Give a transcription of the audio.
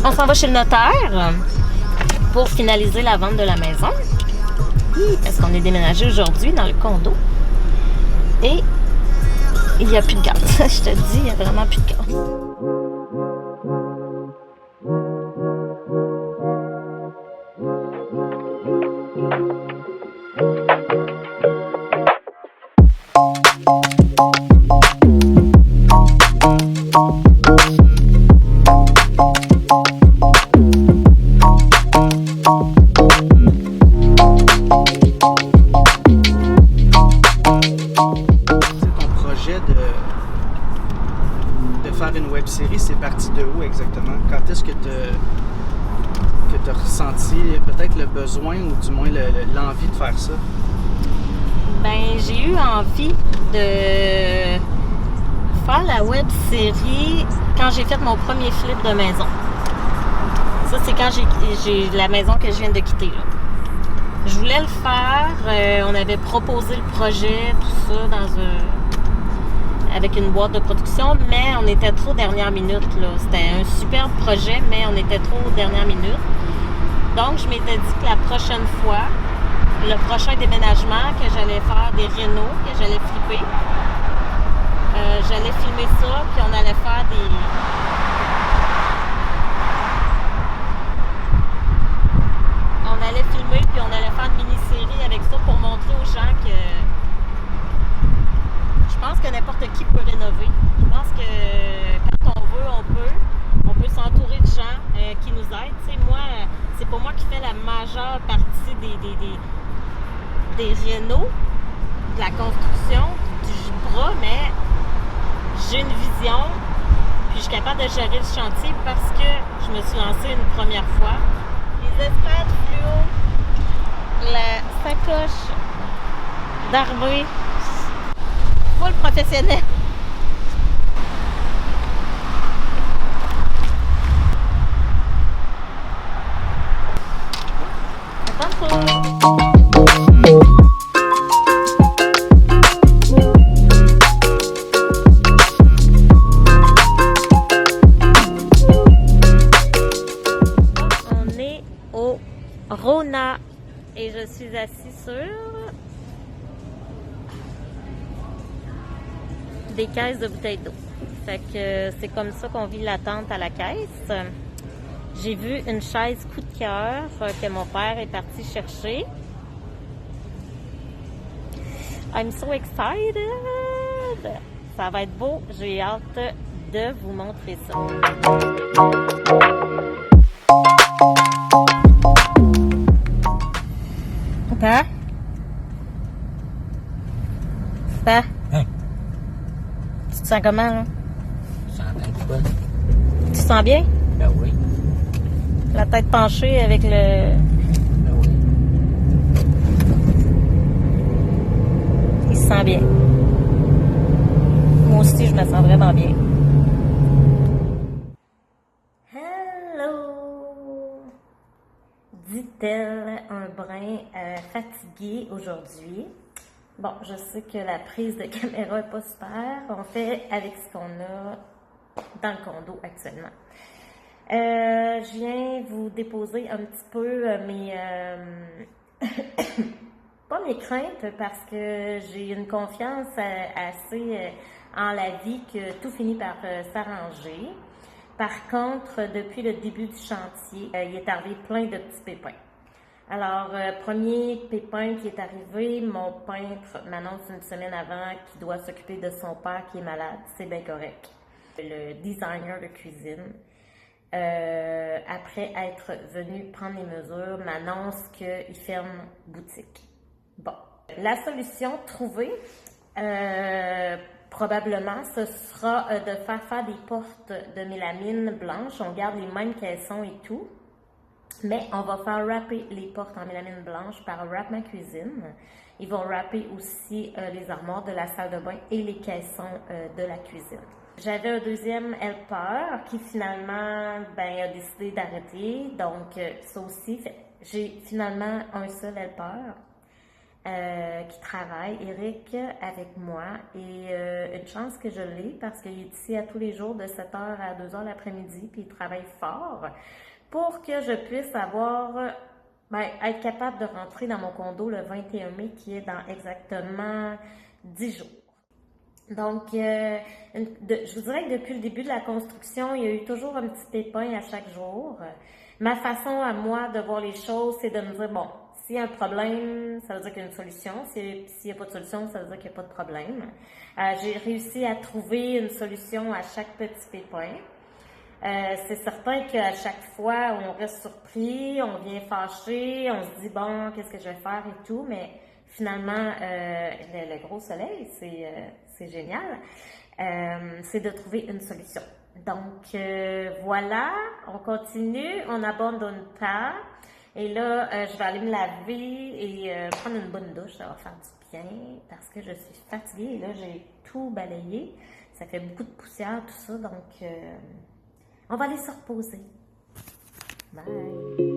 On s'en va chez le notaire pour finaliser la vente de la maison. Parce qu'on est déménagé aujourd'hui dans le condo. Et il n'y a plus de gaz. Je te dis, il n'y a vraiment plus de gaz. Faire une web série, c'est parti de où exactement? Quand est-ce que tu as ressenti peut-être le besoin ou du moins l'envie de faire ça? Ben, j'ai eu envie de faire la web série quand j'ai fait mon premier flip de maison. Ça, c'est quand j'ai la maison que je viens de quitter, là. Je voulais le faire. On avait proposé le projet, tout ça, avec une boîte de production, mais on était trop dernière minute, là. C'était un superbe projet, mais on était trop dernière minute. Donc, je m'étais dit que la prochaine fois, le prochain déménagement, que j'allais faire des rénaux, que j'allais flipper, j'allais filmer ça, puis on allait faire On allait filmer, puis on allait faire une mini-série avec ça pour montrer aux gens que je pense que n'importe qui peut rénover. Je pense que quand on veut, on peut s'entourer de gens qui nous aident. Tu sais, moi, c'est pas moi qui fais la majeure partie des rénaux, de la construction, du bras, mais j'ai une vision, puis je suis capable de gérer le chantier parce que je me suis lancée une première fois. Les estrades fluo, la sacoche d'armée, le professionnel. On est au Rona et je suis assis sur des caisses de bouteilles d'eau. Fait que c'est comme ça qu'on vit l'attente à la caisse. J'ai vu une chaise coup de cœur que mon père est parti chercher. I'm so excited! Ça va être beau. J'ai hâte de vous montrer ça. Papa? Papa? Hein? Tu te sens comment, là? Je sens un petit peu. Tu te sens bien? Ben oui. La tête penchée avec le... Ben oui. Il se sent bien. Moi aussi, je me sens vraiment bien. Hello! Dit-elle, un brin fatigué aujourd'hui. Bon, je sais que la prise de caméra n'est pas super. On fait avec ce qu'on a dans le condo actuellement. Je viens vous déposer un petit peu mes... pas mes craintes, parce que j'ai une confiance assez en la vie que tout finit par s'arranger. Par contre, depuis le début du chantier, il est arrivé plein de petits pépins. Alors, premier pépin qui est arrivé, mon peintre m'annonce une semaine avant qu'il doit s'occuper de son père qui est malade. C'est bien correct. Le designer de cuisine, après être venu prendre les mesures, m'annonce qu'il ferme boutique. Bon, la solution trouvée, probablement, ce sera de faire des portes de mélamine blanche. On garde les mêmes caissons et tout. Mais on va faire wrapper les portes en mélamine blanche par Wrap Ma Cuisine. Ils vont wrapper aussi les armoires de la salle de bain et les caissons de la cuisine. J'avais un deuxième helper qui finalement a décidé d'arrêter. Donc ça aussi, j'ai finalement un seul helper. qui travaille, Eric, avec moi. Et une chance que je l'ai parce qu'il est ici à tous les jours de 7h à 2h l'après-midi, puis il travaille fort pour que je puisse être capable de rentrer dans mon condo le 21 mai, qui est dans exactement 10 jours. Donc, je vous dirais que depuis le début de la construction, il y a eu toujours un petit pépin à chaque jour. Ma façon à moi de voir les choses, c'est de me dire, bon, s'il y a un problème, ça veut dire qu'il y a une solution. S'il n'y a pas de solution, ça veut dire qu'il n'y a pas de problème. J'ai réussi à trouver une solution à chaque petit pépin. C'est certain qu'à chaque fois, on reste surpris, on vient fâché, on se dit, bon, qu'est-ce que je vais faire et tout, mais finalement, le gros soleil, c'est génial. C'est de trouver une solution. Donc, voilà, on continue, on abandonne pas. Et là, je vais aller me laver et prendre une bonne douche, ça va faire du bien parce que je suis fatiguée. Et là, j'ai tout balayé, ça fait beaucoup de poussière, tout ça, donc on va aller se reposer. Bye!